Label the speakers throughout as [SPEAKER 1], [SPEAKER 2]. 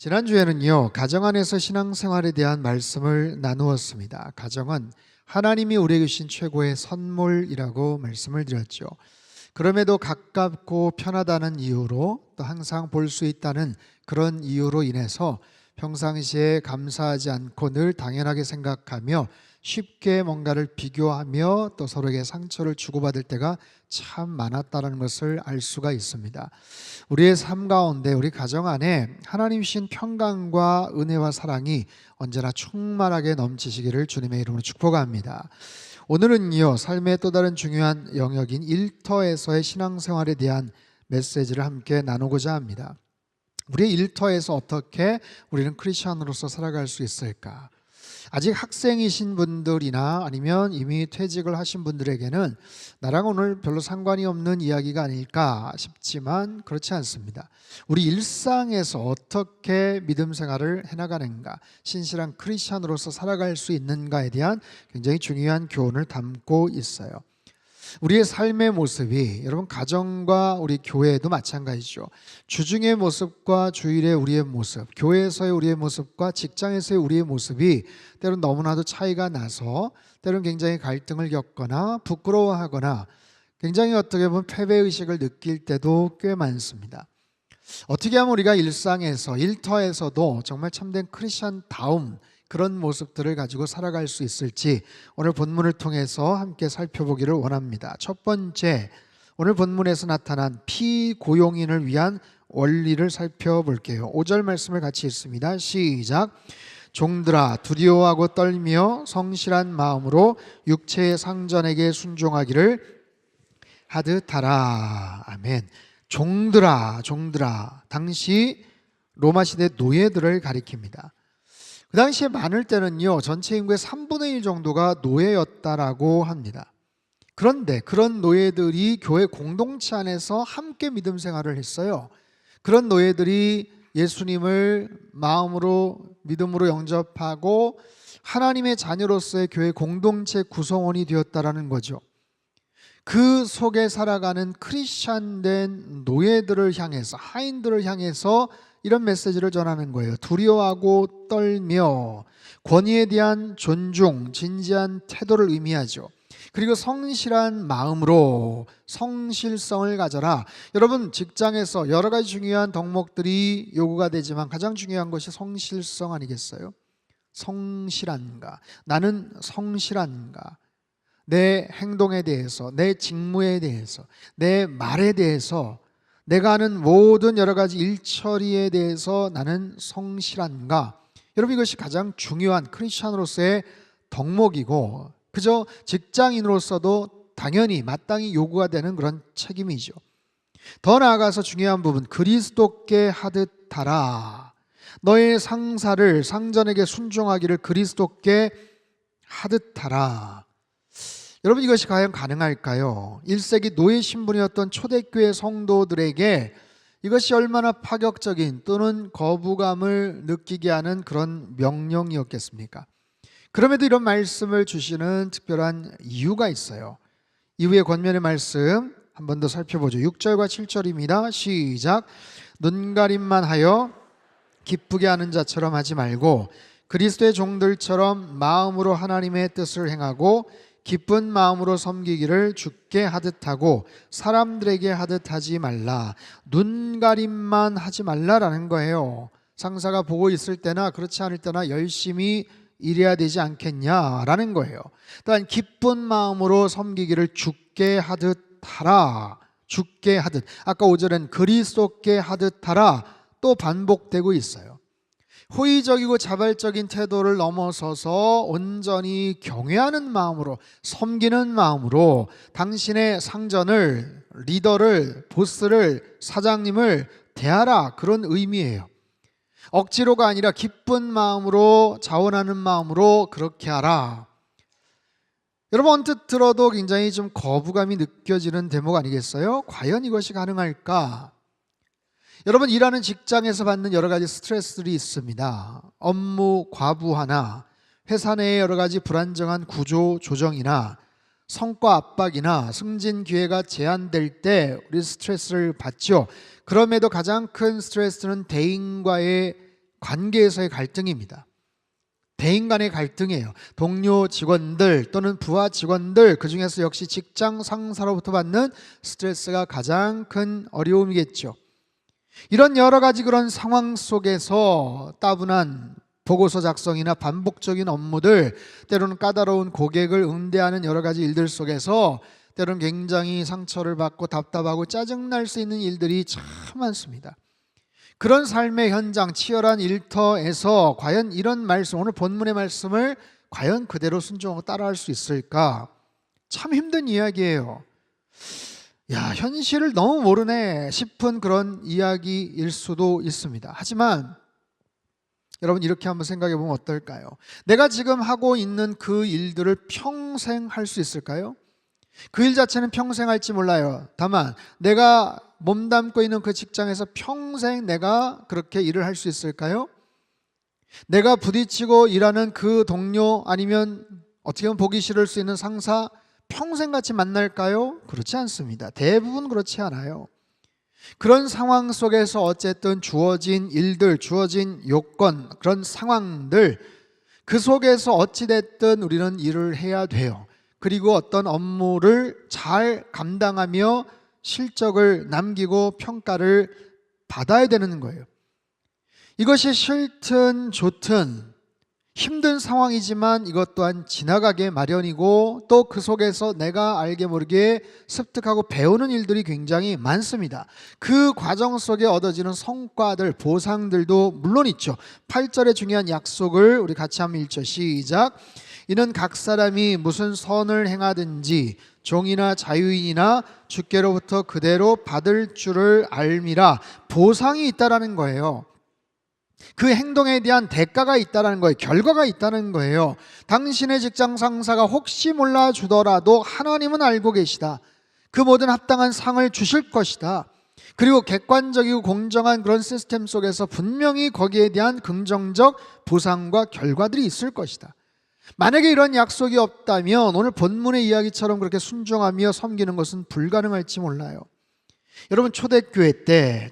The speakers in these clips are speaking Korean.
[SPEAKER 1] 지난주에는요, 가정 안에서 신앙생활에 대한 말씀을 나누었습니다. 가정은 하나님이 우리에게 주신 최고의 선물이라고 말씀을 드렸죠. 그럼에도 가깝고 편하다는 이유로, 또 항상 볼 수 있다는 그런 이유로 인해서 평상시에 감사하지 않고 늘 당연하게 생각하며 쉽게 뭔가를 비교하며 또 서로에게 상처를 주고받을 때가 참 많았다는 것을 알 수가 있습니다. 우리의 삶 가운데, 우리 가정 안에 하나님 주신 평강과 은혜와 사랑이 언제나 충만하게 넘치시기를 주님의 이름으로 축복합니다. 오늘은요, 삶의 또 다른 중요한 영역인 일터에서의 신앙생활에 대한 메시지를 함께 나누고자 합니다. 우리의 일터에서 어떻게 우리는 크리스천으로서 살아갈 수 있을까? 아직 학생이신 분들이나 아니면 이미 퇴직을 하신 분들에게는 나랑 오늘 별로 상관이 없는 이야기가 아닐까 싶지만 그렇지 않습니다. 우리 일상에서 어떻게 믿음 생활을 해나가는가, 신실한 크리스천으로서 살아갈 수 있는가에 대한 굉장히 중요한 교훈을 담고 있어요. 우리의 삶의 모습이 여러분 가정과 우리 교회도 마찬가지죠. 주중의 모습과 주일의 우리의 모습, 교회에서의 우리의 모습과 직장에서의 우리의 모습이 때로는 너무나도 차이가 나서 때로는 굉장히 갈등을 겪거나 부끄러워하거나 굉장히 어떻게 보면 패배의식을 느낄 때도 꽤 많습니다. 어떻게 하면 우리가 일상에서 일터에서도 정말 참된 크리스천다움 그런 모습들을 가지고 살아갈 수 있을지 오늘 본문을 통해서 함께 살펴보기를 원합니다. 첫 번째, 오늘 본문에서 나타난 피고용인을 위한 원리를 살펴볼게요. 5절 말씀을 같이 읽습니다. 시작. 종들아 두려워하고 떨며 성실한 마음으로 육체의 상전에게 순종하기를 하듯하라. 아멘. 종들아, 당시 로마 시대 노예들을 가리킵니다. 그 당시에 많을 때는요, 전체 인구의 3분의 1 정도가 노예였다라고 합니다. 그런데 그런 노예들이 교회 공동체 안에서 함께 믿음 생활을 했어요. 그런 노예들이 예수님을 마음으로 믿음으로 영접하고 하나님의 자녀로서의 교회 공동체 구성원이 되었다라는 거죠. 그 속에 살아가는 크리스찬된 노예들을 향해서, 하인들을 향해서 이런 메시지를 전하는 거예요. 두려워하고 떨며, 권위에 대한 존중, 진지한 태도를 의미하죠. 그리고 성실한 마음으로 성실성을 가져라. 여러분, 직장에서 여러 가지 중요한 덕목들이 요구가 되지만 가장 중요한 것이 성실성 아니겠어요? 성실한가? 나는 성실한가? 내 행동에 대해서, 내 직무에 대해서, 내 말에 대해서, 내가 하는 모든 여러 가지 일처리에 대해서 나는 성실한가? 여러분, 이것이 가장 중요한 크리스천으로서의 덕목이고, 그저 직장인으로서도 당연히 마땅히 요구가 되는 그런 책임이죠. 더 나아가서 중요한 부분, 그리스도께 하듯하라. 너의 상사를, 상전에게 순종하기를 그리스도께 하듯하라. 여러분, 이것이 과연 가능할까요? 1세기 노예 신분이었던 초대교회 성도들에게 이것이 얼마나 파격적인 또는 거부감을 느끼게 하는 그런 명령이었겠습니까? 그럼에도 이런 말씀을 주시는 특별한 이유가 있어요. 이후의 권면의 말씀 한 번 더 살펴보죠. 6절과 7절입니다. 시작. 눈가림만 하여 기쁘게 하는 자처럼 하지 말고 그리스도의 종들처럼 마음으로 하나님의 뜻을 행하고 기쁜 마음으로 섬기기를 주께 하듯하고 사람들에게 하듯하지 말라. 눈가림만 하지 말라라는 거예요. 상사가 보고 있을 때나 그렇지 않을 때나 열심히 일해야 되지 않겠냐라는 거예요. 또한 기쁜 마음으로 섬기기를 주께 하듯하라. 주께 하듯. 아까 5절엔 그리스도께 하듯하라 또 반복되고 있어요. 호의적이고 자발적인 태도를 넘어서서 온전히 경외하는 마음으로, 섬기는 마음으로 당신의 상전을, 리더를, 보스를, 사장님을 대하라, 그런 의미예요. 억지로가 아니라 기쁜 마음으로, 자원하는 마음으로 그렇게 하라. 여러분, 언뜻 들어도 굉장히 좀 거부감이 느껴지는 대목 아니겠어요? 과연 이것이 가능할까? 여러분, 일하는 직장에서 받는 여러 가지 스트레스들이 있습니다. 업무 과부하나 회사 내의 여러 가지 불안정한 구조 조정이나 성과 압박이나 승진 기회가 제한될 때 우리 스트레스를 받죠. 그럼에도 가장 큰 스트레스는 대인과의 관계에서의 갈등입니다. 대인 간의 갈등이에요. 동료 직원들 또는 부하 직원들, 그중에서 역시 직장 상사로부터 받는 스트레스가 가장 큰 어려움이겠죠. 이런 여러 가지 그런 상황 속에서 따분한 보고서 작성이나 반복적인 업무들, 때로는 까다로운 고객을 응대하는 여러 가지 일들 속에서 때로는 굉장히 상처를 받고 답답하고 짜증날 수 있는 일들이 참 많습니다. 그런 삶의 현장, 치열한 일터에서 과연 이런 말씀, 오늘 본문의 말씀을 과연 그대로 순종하고 따라할 수 있을까? 참 힘든 이야기예요. 야, 현실을 너무 모르네 싶은 그런 이야기일 수도 있습니다. 하지만 여러분, 이렇게 한번 생각해 보면 어떨까요? 내가 지금 하고 있는 그 일들을 평생 할 수 있을까요? 그 일 자체는 평생 할지 몰라요. 다만 내가 몸담고 있는 그 직장에서 평생 내가 그렇게 일을 할 수 있을까요? 내가 부딪히고 일하는 그 동료, 아니면 어떻게 보면 보기 싫을 수 있는 상사, 평생 같이 만날까요? 그렇지 않습니다. 대부분 그렇지 않아요. 그런 상황 속에서 어쨌든 주어진 일들, 주어진 요건, 그런 상황들, 그 속에서 어찌됐든 우리는 일을 해야 돼요. 그리고 어떤 업무를 잘 감당하며 실적을 남기고 평가를 받아야 되는 거예요. 이것이 싫든 좋든 힘든 상황이지만 이것 또한 지나가게 마련이고, 또 그 속에서 내가 알게 모르게 습득하고 배우는 일들이 굉장히 많습니다. 그 과정 속에 얻어지는 성과들, 보상들도 물론 있죠. 8절의 중요한 약속을 우리 같이 한번 읽죠. 시작. 이는 각 사람이 무슨 선을 행하든지 종이나 자유인이나 주께로부터 그대로 받을 줄을 알미라. 보상이 있다라는 거예요. 그 행동에 대한 대가가 있다는 거예요. 결과가 있다는 거예요. 당신의 직장 상사가 혹시 몰라 주더라도 하나님은 알고 계시다. 그 모든 합당한 상을 주실 것이다. 그리고 객관적이고 공정한 그런 시스템 속에서 분명히 거기에 대한 긍정적 보상과 결과들이 있을 것이다. 만약에 이런 약속이 없다면 오늘 본문의 이야기처럼 그렇게 순종하며 섬기는 것은 불가능할지 몰라요. 여러분, 초대교회 때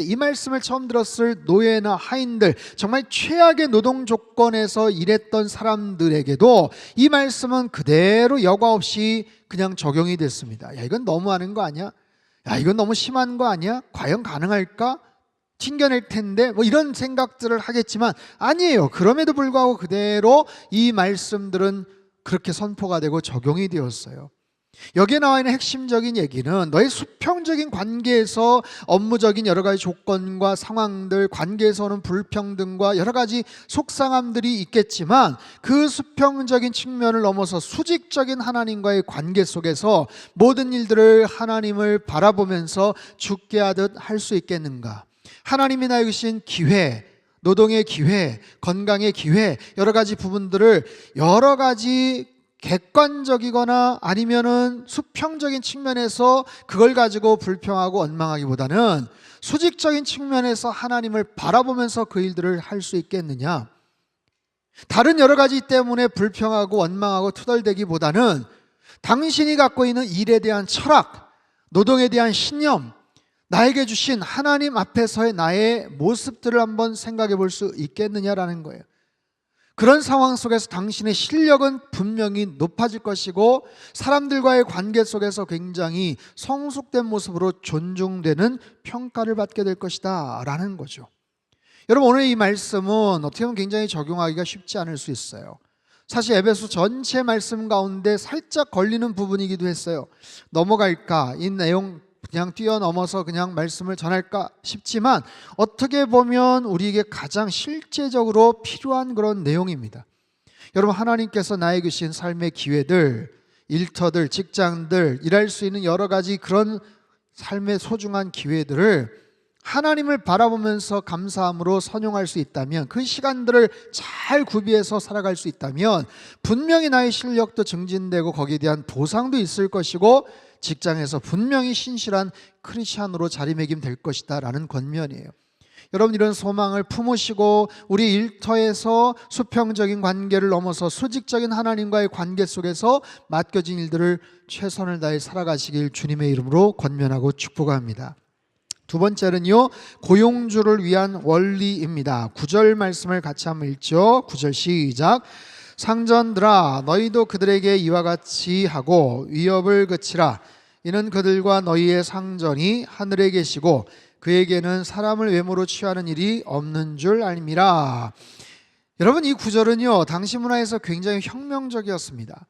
[SPEAKER 1] 이 말씀을 처음 들었을 노예나 하인들, 정말 최악의 노동 조건에서 일했던 사람들에게도 이 말씀은 그대로 여과 없이 그냥 적용이 됐습니다. 야, 이건 너무하는 거 아니야? 야, 이건 너무 심한 거 아니야? 과연 가능할까? 튕겨낼 텐데, 뭐 이런 생각들을 하겠지만 아니에요. 그럼에도 불구하고 그대로 이 말씀들은 그렇게 선포가 되고 적용이 되었어요. 여기에 나와 있는 핵심적인 얘기는 너의 수평적인 관계에서 업무적인 여러 가지 조건과 상황들, 관계에서 오는 불평등과 여러 가지 속상함들이 있겠지만 그 수평적인 측면을 넘어서 수직적인 하나님과의 관계 속에서 모든 일들을 하나님을 바라보면서 죽게 하듯 할 수 있겠는가? 하나님이 나에게 주신 기회, 노동의 기회, 건강의 기회, 여러 가지 부분들을 여러 가지 객관적이거나 아니면은 수평적인 측면에서 그걸 가지고 불평하고 원망하기보다는 수직적인 측면에서 하나님을 바라보면서 그 일들을 할 수 있겠느냐? 다른 여러 가지 때문에 불평하고 원망하고 투덜대기보다는 당신이 갖고 있는 일에 대한 철학, 노동에 대한 신념, 나에게 주신 하나님 앞에서의 나의 모습들을 한번 생각해 볼 수 있겠느냐라는 거예요. 그런 상황 속에서 당신의 실력은 분명히 높아질 것이고 사람들과의 관계 속에서 굉장히 성숙된 모습으로 존중되는 평가를 받게 될 것이다 라는 거죠. 여러분, 오늘 이 말씀은 어떻게 보면 굉장히 적용하기가 쉽지 않을 수 있어요. 사실 에베소 전체 말씀 가운데 살짝 걸리는 부분이기도 했어요. 넘어갈까? 이 내용 그냥 뛰어넘어서 그냥 말씀을 전할까 싶지만 어떻게 보면 우리에게 가장 실제적으로 필요한 그런 내용입니다. 여러분, 하나님께서 나에게 주신 삶의 기회들, 일터들, 직장들, 일할 수 있는 여러 가지 그런 삶의 소중한 기회들을 하나님을 바라보면서 감사함으로 선용할 수 있다면, 그 시간들을 잘 구비해서 살아갈 수 있다면 분명히 나의 실력도 증진되고 거기에 대한 보상도 있을 것이고 직장에서 분명히 신실한 크리스찬으로 자리매김될 것이다 라는 권면이에요. 여러분, 이런 소망을 품으시고 우리 일터에서 수평적인 관계를 넘어서 수직적인 하나님과의 관계 속에서 맡겨진 일들을 최선을 다해 살아가시길 주님의 이름으로 권면하고 축복합니다. 두 번째는요, 고용주를 위한 원리입니다. 9절 말씀을 같이 한번 읽죠. 9절 시작. 상전들아 너희도 그들에게 이와 같이 하고 위협을 그치라. 이는 그들과 너희의 상전이 하늘에 계시고 그에게는 사람을 외모로 취하는 일이 없는 줄 알미라. 여러분, 이 구절은요 당시 문화에서 굉장히 혁명적이었습니다.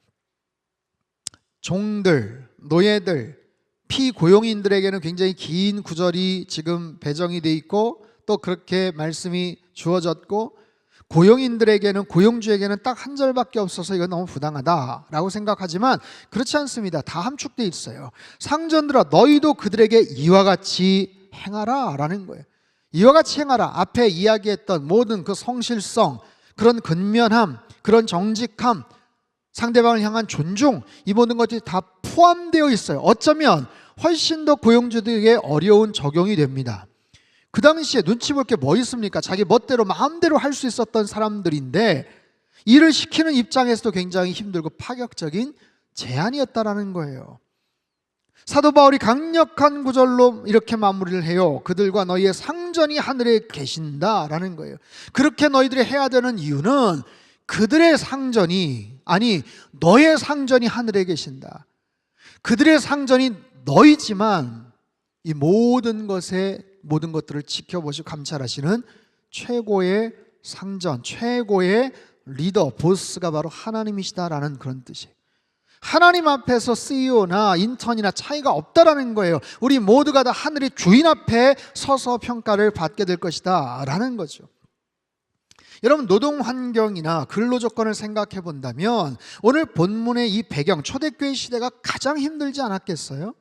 [SPEAKER 1] 종들, 노예들, 피고용인들에게는 굉장히 긴 구절이 지금 배정이 돼 있고 또 그렇게 말씀이 주어졌고, 고용인들에게는, 고용주에게는 딱 한 절밖에 없어서 이건 너무 부당하다라고 생각하지만 그렇지 않습니다. 다 함축돼 있어요. 상전들아 너희도 그들에게 이와 같이 행하라 라는 거예요. 이와 같이 행하라. 앞에 이야기했던 모든 그 성실성, 그런 근면함, 그런 정직함, 상대방을 향한 존중, 이 모든 것들이 다 포함되어 있어요. 어쩌면 훨씬 더 고용주들에게 어려운 적용이 됩니다. 그 당시에 눈치 볼 게 뭐 있습니까? 자기 멋대로 마음대로 할 수 있었던 사람들인데 일을 시키는 입장에서도 굉장히 힘들고 파격적인 제안이었다라는 거예요. 사도 바울이 강력한 구절로 이렇게 마무리를 해요. 그들과 너희의 상전이 하늘에 계신다라는 거예요. 그렇게 너희들이 해야 되는 이유는 그들의 상전이, 아니 너의 상전이 하늘에 계신다. 그들의 상전이 너희지만 이 모든 것들을 지켜보시고 감찰하시는 최고의 상전, 최고의 리더, 보스가 바로 하나님이시다라는 그런 뜻이에요. 하나님 앞에서 CEO나 인턴이나 차이가 없다라는 거예요. 우리 모두가 다 하늘의 주인 앞에 서서 평가를 받게 될 것이다 라는 거죠. 여러분, 노동 환경이나 근로 조건을 생각해 본다면 오늘 본문의 이 배경, 초대교회 시대가 가장 힘들지 않았겠어요?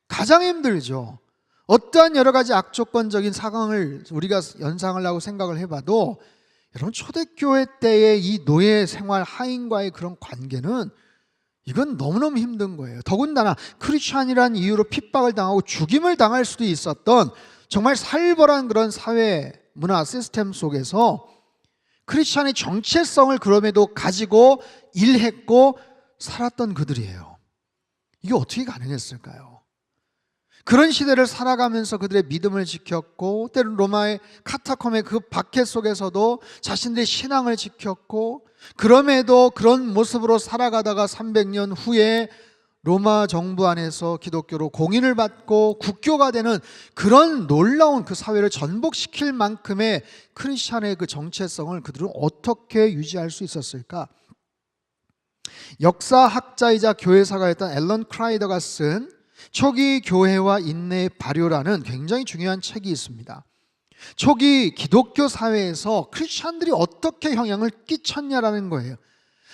[SPEAKER 1] 가장 힘들죠. 어떠한 여러 가지 악조건적인 상황을 우리가 연상을 하고 생각을 해봐도 여러분, 초대교회 때의 이 노예 생활, 하인과의 그런 관계는 이건 너무너무 힘든 거예요. 더군다나 크리스찬이라는 이유로 핍박을 당하고 죽임을 당할 수도 있었던 정말 살벌한 그런 사회 문화 시스템 속에서 크리스찬의 정체성을 그럼에도 가지고 일했고 살았던 그들이에요. 이게 어떻게 가능했을까요? 그런 시대를 살아가면서 그들의 믿음을 지켰고, 때로는 로마의 카타콤의 그 박해 속에서도 자신들의 신앙을 지켰고, 그럼에도 그런 모습으로 살아가다가 300년 후에 로마 정부 안에서 기독교로 공인을 받고 국교가 되는 그런 놀라운 그 사회를 전복시킬 만큼의 크리스찬의 그 정체성을 그들은 어떻게 유지할 수 있었을까? 역사학자이자 교회사가였던 앨런 크라이더가 쓴 초기 교회와 인내의 발효라는 굉장히 중요한 책이 있습니다. 초기 기독교 사회에서 크리스찬들이 어떻게 영향을 끼쳤냐라는 거예요.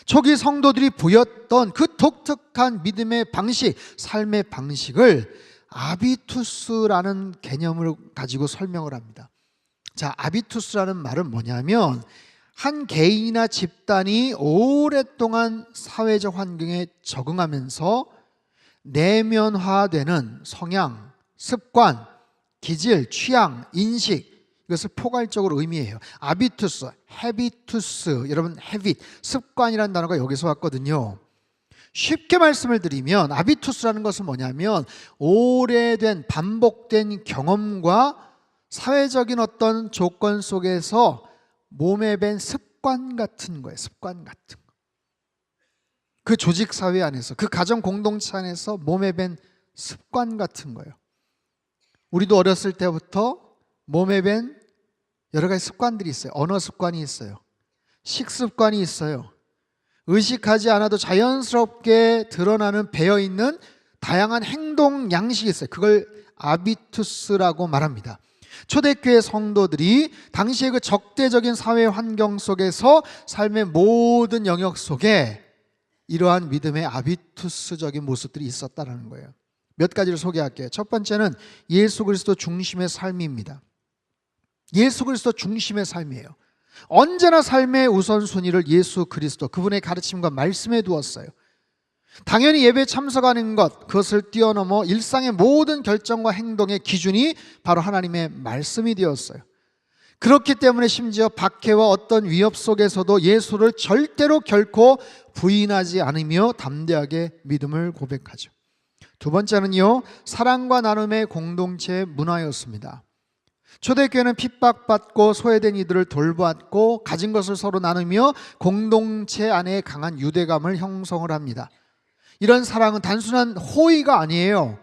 [SPEAKER 1] 초기 성도들이 보였던 그 독특한 믿음의 방식, 삶의 방식을 아비투스라는 개념을 가지고 설명을 합니다. 자, 아비투스라는 말은 뭐냐면 한 개인이나 집단이 오랫동안 사회적 환경에 적응하면서 내면화되는 성향, 습관, 기질, 취향, 인식, 이것을 포괄적으로 의미해요. 아비투스, 헤비투스, 여러분 헤빗, 습관이라는 단어가 여기서 왔거든요. 쉽게 말씀을 드리면 아비투스라는 것은 뭐냐면 오래된 반복된 경험과 사회적인 어떤 조건 속에서 몸에 밴 습관 같은 거예요. 습관 같은 거. 그 조직 사회 안에서, 그 가정 공동체 안에서 몸에 밴 습관 같은 거예요. 우리도 어렸을 때부터 몸에 밴 여러 가지 습관들이 있어요. 언어 습관이 있어요. 식습관이 있어요. 의식하지 않아도 자연스럽게 드러나는 배어있는 다양한 행동 양식이 있어요. 그걸 아비투스라고 말합니다. 초대교회 성도들이 당시의 그 적대적인 사회 환경 속에서 삶의 모든 영역 속에 이러한 믿음의 아비투스적인 모습들이 있었다는 거예요. 몇 가지를 소개할게요. 첫 번째는 예수 그리스도 중심의 삶입니다. 예수 그리스도 중심의 삶이에요. 언제나 삶의 우선순위를 예수 그리스도, 그분의 가르침과 말씀에 두었어요. 당연히 예배에 참석하는 것, 그것을 뛰어넘어 일상의 모든 결정과 행동의 기준이 바로 하나님의 말씀이 되었어요. 그렇기 때문에 심지어 박해와 어떤 위협 속에서도 예수를 절대로 결코 부인하지 않으며 담대하게 믿음을 고백하죠. 두 번째는요, 사랑과 나눔의 공동체 문화였습니다. 초대교회는 핍박받고 소외된 이들을 돌보았고 가진 것을 서로 나누며 공동체 안에 강한 유대감을 형성을 합니다. 이런 사랑은 단순한 호의가 아니에요.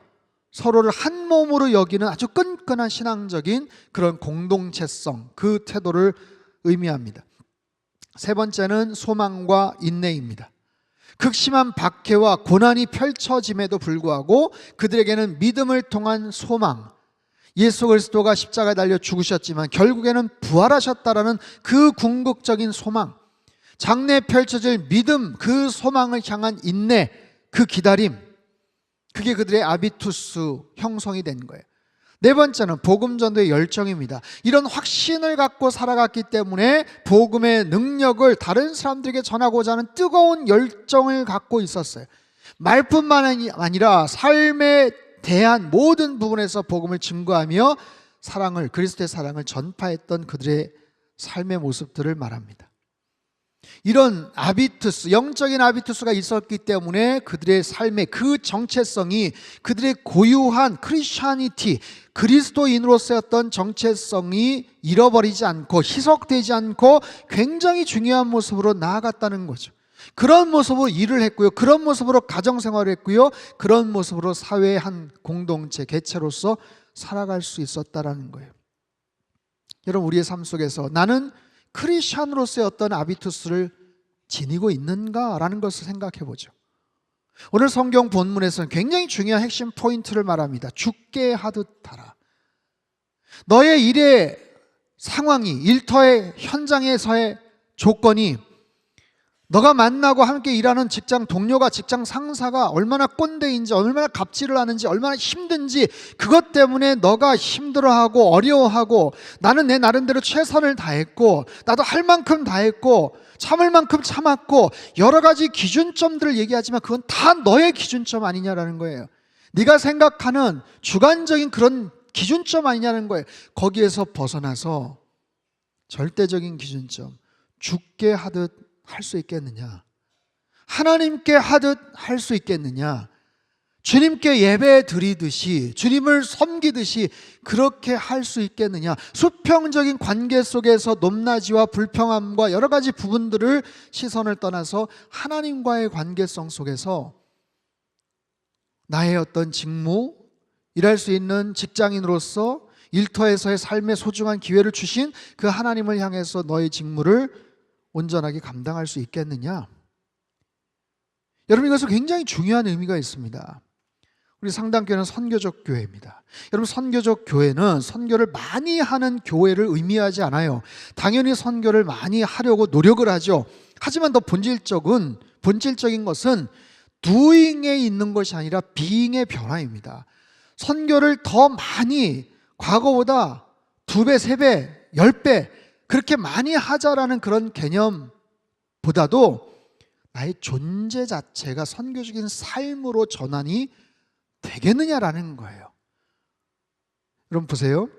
[SPEAKER 1] 서로를 한 몸으로 여기는 아주 끈끈한 신앙적인 그런 공동체성, 그 태도를 의미합니다. 세 번째는 소망과 인내입니다. 극심한 박해와 고난이 펼쳐짐에도 불구하고 그들에게는 믿음을 통한 소망, 예수 그리스도가 십자가에 달려 죽으셨지만 결국에는 부활하셨다라는 그 궁극적인 소망, 장래에 펼쳐질 믿음, 그 소망을 향한 인내, 그 기다림, 그게 그들의 아비투스 형성이 된 거예요. 네 번째는 복음 전도의 열정입니다. 이런 확신을 갖고 살아갔기 때문에 복음의 능력을 다른 사람들에게 전하고자 하는 뜨거운 열정을 갖고 있었어요. 말뿐만 아니라 삶에 대한 모든 부분에서 복음을 증거하며 사랑을, 그리스도의 사랑을 전파했던 그들의 삶의 모습들을 말합니다. 이런 아비투스, 영적인 아비투스가 있었기 때문에 그들의 삶의 그 정체성이 그들의 고유한 크리스찬이티, 그리스도인으로서였던 정체성이 잃어버리지 않고 희석되지 않고 굉장히 중요한 모습으로 나아갔다는 거죠. 그런 모습으로 일을 했고요, 그런 모습으로 가정생활을 했고요, 그런 모습으로 사회의 한 공동체, 개체로서 살아갈 수 있었다는 거예요. 여러분, 우리의 삶 속에서 나는 크리스찬으로서의 어떤 아비투스를 지니고 있는가라는 것을 생각해 보죠. 오늘 성경 본문에서는 굉장히 중요한 핵심 포인트를 말합니다. 죽게 하듯 하라. 너의 일의 상황이, 일터의 현장에서의 조건이, 너가 만나고 함께 일하는 직장 동료가, 직장 상사가 얼마나 꼰대인지, 얼마나 갑질을 하는지, 얼마나 힘든지, 그것 때문에 너가 힘들어하고 어려워하고, 나는 내 나름대로 최선을 다했고, 나도 할 만큼 다했고, 참을 만큼 참았고, 여러 가지 기준점들을 얘기하지만 그건 다 너의 기준점 아니냐라는 거예요. 네가 생각하는 주관적인 그런 기준점 아니냐는 거예요. 거기에서 벗어나서 절대적인 기준점, 죽게 하듯 할 수 있겠느냐? 하나님께 하듯 할 수 있겠느냐? 주님께 예배 드리듯이, 주님을 섬기듯이 그렇게 할 수 있겠느냐? 수평적인 관계 속에서 높낮이와 불평함과 여러 가지 부분들을 시선을 떠나서 하나님과의 관계성 속에서 나의 어떤 직무, 일할 수 있는 직장인으로서 일터에서의 삶의 소중한 기회를 주신 그 하나님을 향해서 너의 직무를 온전하게 감당할 수 있겠느냐? 여러분, 이것은 굉장히 중요한 의미가 있습니다. 우리 상담교회는 선교적 교회입니다. 여러분, 선교적 교회는 선교를 많이 하는 교회를 의미하지 않아요. 당연히 선교를 많이 하려고 노력을 하죠. 하지만 더 본질적인 것은 doing에 있는 것이 아니라 being의 변화입니다. 선교를 더 많이, 과거보다 2배, 3배, 10배 그렇게 많이 하자라는 그런 개념보다도 나의 존재 자체가 선교적인 삶으로 전환이 되겠느냐라는 거예요. 여러분 보세요.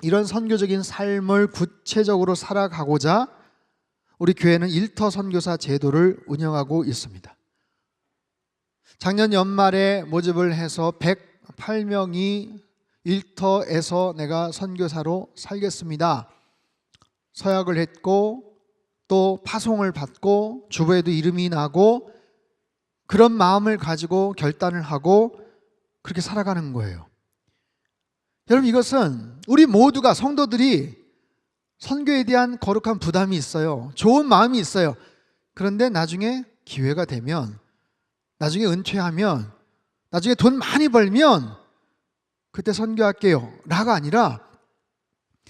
[SPEAKER 1] 이런 선교적인 삶을 구체적으로 살아가고자 우리 교회는 일터 선교사 제도를 운영하고 있습니다. 작년 연말에 모집을 해서 108명이 일터에서 내가 선교사로 살겠습니다, 서약을 했고 또 파송을 받고 주부에도 이름이 나고 그런 마음을 가지고 결단을 하고 그렇게 살아가는 거예요. 여러분, 이것은 우리 모두가, 성도들이 선교에 대한 거룩한 부담이 있어요. 좋은 마음이 있어요. 그런데 나중에 기회가 되면, 나중에 은퇴하면, 나중에 돈 많이 벌면 그때 선교할게요 라가 아니라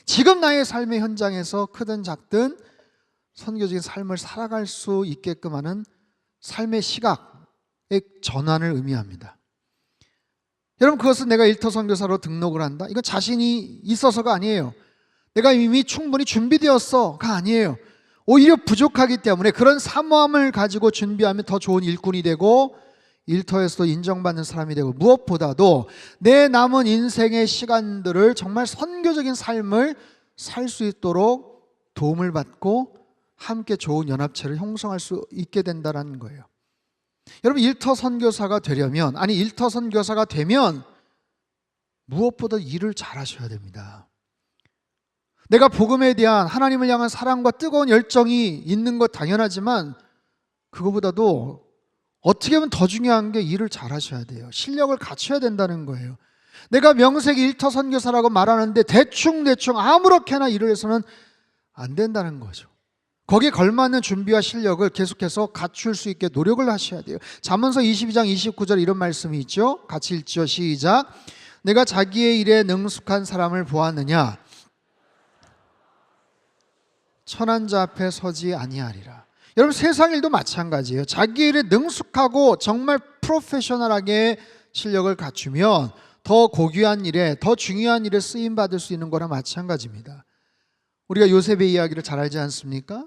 [SPEAKER 1] 지금 나의 삶의 현장에서 크든 작든 선교적인 삶을 살아갈 수 있게끔 하는 삶의 시각의 전환을 의미합니다. 여러분, 그것은 내가 일터 선교사로 등록을 한다, 이건 자신이 있어서가 아니에요. 내가 이미 충분히 준비되었어가 아니에요. 오히려 부족하기 때문에 그런 사모함을 가지고 준비하면 더 좋은 일꾼이 되고 일터에서도 인정받는 사람이 되고, 무엇보다도 내 남은 인생의 시간들을 정말 선교적인 삶을 살 수 있도록 도움을 받고 함께 좋은 연합체를 형성할 수 있게 된다는 거예요. 여러분, 일터 선교사가 되려면, 아니 일터 선교사가 되면 무엇보다 일을 잘하셔야 됩니다. 내가 복음에 대한 하나님을 향한 사랑과 뜨거운 열정이 있는 것 당연하지만 그거보다도 어떻게 보면 더 중요한 게 일을 잘하셔야 돼요. 실력을 갖춰야 된다는 거예요. 내가 명색이 일터 선교사라고 말하는데 대충 아무렇게나 일을 해서는 안 된다는 거죠. 거기에 걸맞는 준비와 실력을 계속해서 갖출 수 있게 노력을 하셔야 돼요. 잠언서 22장 29절 이런 말씀이 있죠. 같이 읽죠. 시작. 내가 자기의 일에 능숙한 사람을 보았느냐? 천한 자 앞에 서지 아니하리라. 여러분, 세상 일도 마찬가지예요. 자기 일에 능숙하고 정말 프로페셔널하게 실력을 갖추면 더 고귀한 일에, 더 중요한 일에 쓰임받을 수 있는 거랑 마찬가지입니다. 우리가 요셉의 이야기를 잘 알지 않습니까?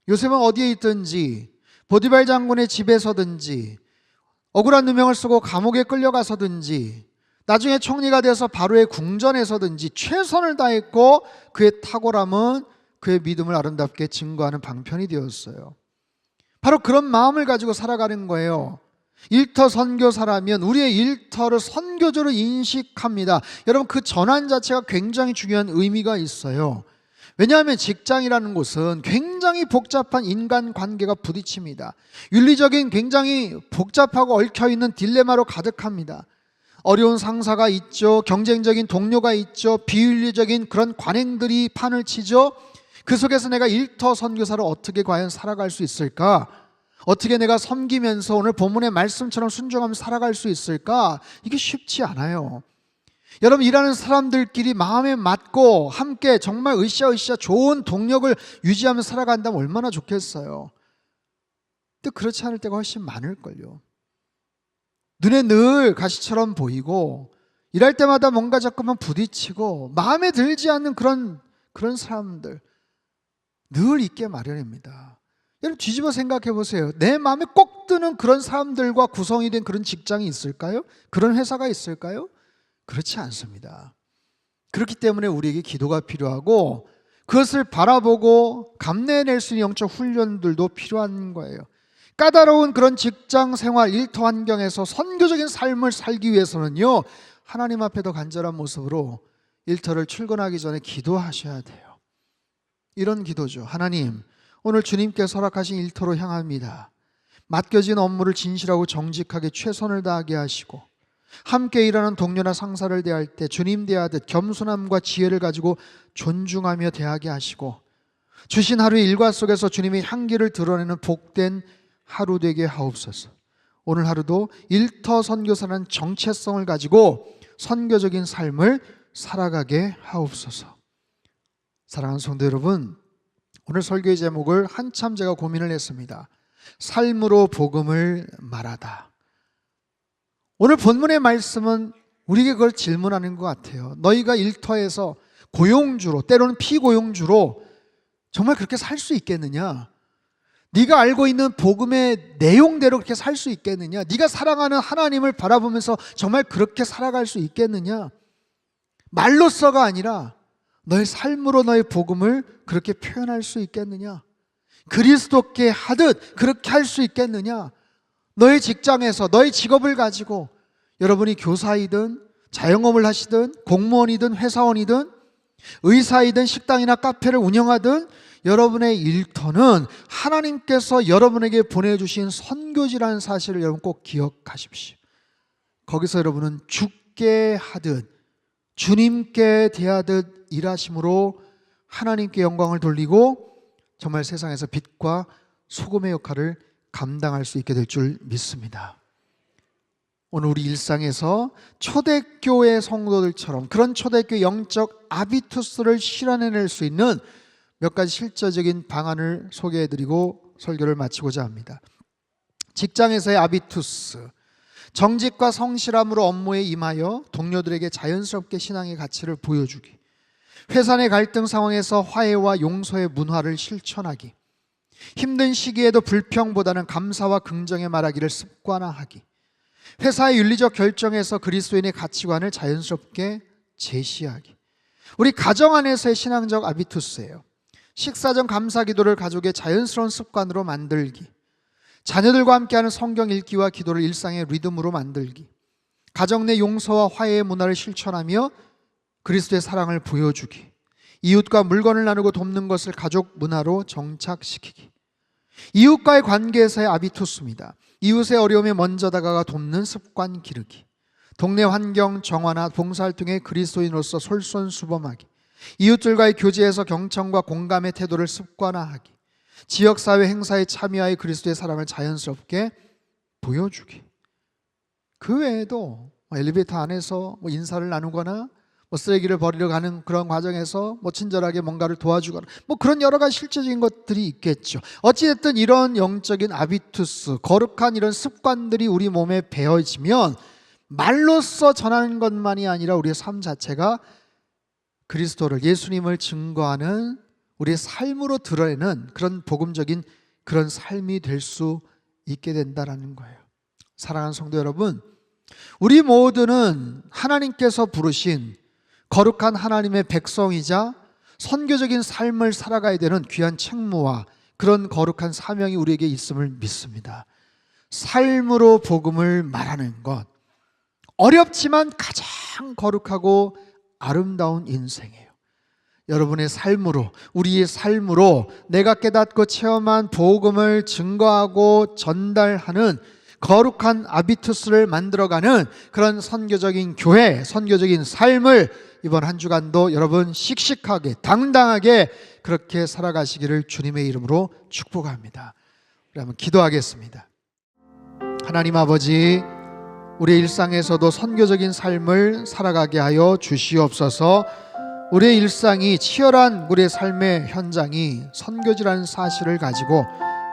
[SPEAKER 1] 요셉은 어디에 있든지, 보디발 장군의 집에서든지, 억울한 누명을 쓰고 감옥에 끌려가서든지, 나중에 총리가 돼서 바로의 궁전에서든지 최선을 다했고 그의 탁월함은 그의 믿음을 아름답게 증거하는 방편이 되었어요. 바로 그런 마음을 가지고 살아가는 거예요. 일터 선교사라면 우리의 일터를 선교조로 인식합니다. 여러분, 그 전환 자체가 굉장히 중요한 의미가 있어요. 왜냐하면 직장이라는 곳은 굉장히 복잡한 인간관계가 부딪힙니다. 윤리적인 굉장히 복잡하고 얽혀있는 딜레마로 가득합니다. 어려운 상사가 있죠. 경쟁적인 동료가 있죠. 비윤리적인 그런 관행들이 판을 치죠. 그 속에서 내가 일터 선교사로 어떻게 과연 살아갈 수 있을까? 어떻게 내가 섬기면서 오늘 본문의 말씀처럼 순종하며 살아갈 수 있을까? 이게 쉽지 않아요. 여러분, 일하는 사람들끼리 마음에 맞고 함께 정말 으쌰으쌰 좋은 동력을 유지하며 살아간다면 얼마나 좋겠어요. 근데 그렇지 않을 때가 훨씬 많을걸요. 눈에 늘 가시처럼 보이고 일할 때마다 뭔가 자꾸만 부딪히고 마음에 들지 않는 그런 사람들 늘 있게 마련입니다. 여러분, 뒤집어 생각해 보세요. 내 마음에 꼭 드는 그런 사람들과 구성이 된 그런 직장이 있을까요? 그런 회사가 있을까요? 그렇지 않습니다. 그렇기 때문에 우리에게 기도가 필요하고 그것을 바라보고 감내해낼 수 있는 영적 훈련들도 필요한 거예요. 까다로운 그런 직장 생활, 일터 환경에서 선교적인 삶을 살기 위해서는요, 하나님 앞에 더 간절한 모습으로 일터를 출근하기 전에 기도하셔야 돼요. 이런 기도죠. 하나님, 오늘 주님께서 허락하신 일터로 향합니다. 맡겨진 업무를 진실하고 정직하게 최선을 다하게 하시고 함께 일하는 동료나 상사를 대할 때 주님 대하듯 겸손함과 지혜를 가지고 존중하며 대하게 하시고 주신 하루의 일과 속에서 주님의 향기를 드러내는 복된 하루 되게 하옵소서. 오늘 하루도 일터 선교사라는 정체성을 가지고 선교적인 삶을 살아가게 하옵소서. 사랑하는 성도 여러분, 오늘 설교의 제목을 한참 제가 고민을 했습니다. 삶으로 복음을 말하다. 오늘 본문의 말씀은 우리에게 그걸 질문하는 것 같아요. 너희가 일터에서 고용주로, 때로는 피고용주로 정말 그렇게 살 수 있겠느냐? 네가 알고 있는 복음의 내용대로 그렇게 살 수 있겠느냐? 네가 사랑하는 하나님을 바라보면서 정말 그렇게 살아갈 수 있겠느냐? 말로써가 아니라 너의 삶으로 너의 복음을 그렇게 표현할 수 있겠느냐? 그리스도께 하듯 그렇게 할 수 있겠느냐? 너의 직장에서 너의 직업을 가지고 여러분이 교사이든 자영업을 하시든 공무원이든 회사원이든 의사이든 식당이나 카페를 운영하든 여러분의 일터는 하나님께서 여러분에게 보내주신 선교지라는 사실을 여러분 꼭 기억하십시오. 거기서 여러분은 주께 하듯 주님께 대하듯 일하심으로 하나님께 영광을 돌리고 정말 세상에서 빛과 소금의 역할을 감당할 수 있게 될 줄 믿습니다. 오늘 우리 일상에서 초대교회 성도들처럼 그런 초대교회 영적 아비투스를 실현해낼 수 있는 몇 가지 실제적인 방안을 소개해드리고 설교를 마치고자 합니다. 직장에서의 아비투스, 정직과 성실함으로 업무에 임하여 동료들에게 자연스럽게 신앙의 가치를 보여주기, 회사 내 갈등 상황에서 화해와 용서의 문화를 실천하기, 힘든 시기에도 불평보다는 감사와 긍정의 말하기를 습관화하기, 회사의 윤리적 결정에서 그리스도인의 가치관을 자연스럽게 제시하기. 우리 가정 안에서의 신앙적 아비투스예요. 식사 전 감사 기도를 가족의 자연스러운 습관으로 만들기, 자녀들과 함께하는 성경 읽기와 기도를 일상의 리듬으로 만들기, 가정 내 용서와 화해의 문화를 실천하며 그리스도의 사랑을 보여주기, 이웃과 물건을 나누고 돕는 것을 가족 문화로 정착시키기. 이웃과의 관계에서의 아비투스입니다. 이웃의 어려움에 먼저 다가가 돕는 습관 기르기, 동네 환경 정화나 봉사활동에 그리스도인으로서 솔선수범하기, 이웃들과의 교제에서 경청과 공감의 태도를 습관화하기, 지역사회 행사에 참여하여 그리스도의 사랑을 자연스럽게 보여주기. 그 외에도 엘리베이터 안에서 인사를 나누거나 쓰레기를 버리러 가는 그런 과정에서 친절하게 뭔가를 도와주거나 그런 여러 가지 실제적인 것들이 있겠죠. 어찌됐든 이런 영적인 아비투스, 거룩한 이런 습관들이 우리 몸에 배어지면 말로써 전하는 것만이 아니라 우리의 삶 자체가 그리스도를, 예수님을 증거하는 우리의 삶으로 드러내는 그런 복음적인 그런 삶이 될 수 있게 된다는 거예요. 사랑하는 성도 여러분, 우리 모두는 하나님께서 부르신 거룩한 하나님의 백성이자 선교적인 삶을 살아가야 되는 귀한 책무와 그런 거룩한 사명이 우리에게 있음을 믿습니다. 삶으로 복음을 말하는 것, 어렵지만 가장 거룩하고 아름다운 인생이에요. 여러분의 삶으로, 우리의 삶으로 내가 깨닫고 체험한 복음을 증거하고 전달하는 거룩한 아비투스를 만들어가는 그런 선교적인 교회, 선교적인 삶을 이번 한 주간도 여러분 씩씩하게 당당하게 그렇게 살아가시기를 주님의 이름으로 축복합니다. 우리 한번 기도하겠습니다. 하나님 아버지, 우리의 일상에서도 선교적인 삶을 살아가게 하여 주시옵소서. 우리의 일상이 치열한 우리의 삶의 현장이 선교지라는 사실을 가지고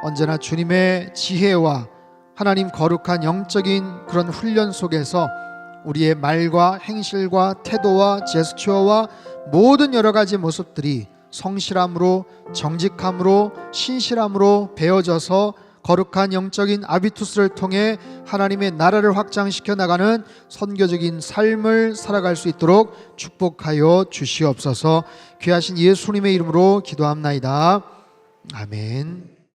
[SPEAKER 1] 언제나 주님의 지혜와 하나님 거룩한 영적인 그런 훈련 속에서 우리의 말과 행실과 태도와 제스처와 모든 여러 가지 모습들이 성실함으로, 정직함으로, 신실함으로 배어져서 거룩한 영적인 아비투스를 통해 하나님의 나라를 확장시켜 나가는 선교적인 삶을 살아갈 수 있도록 축복하여 주시옵소서. 귀하신 예수님의 이름으로 기도합나이다. 아멘.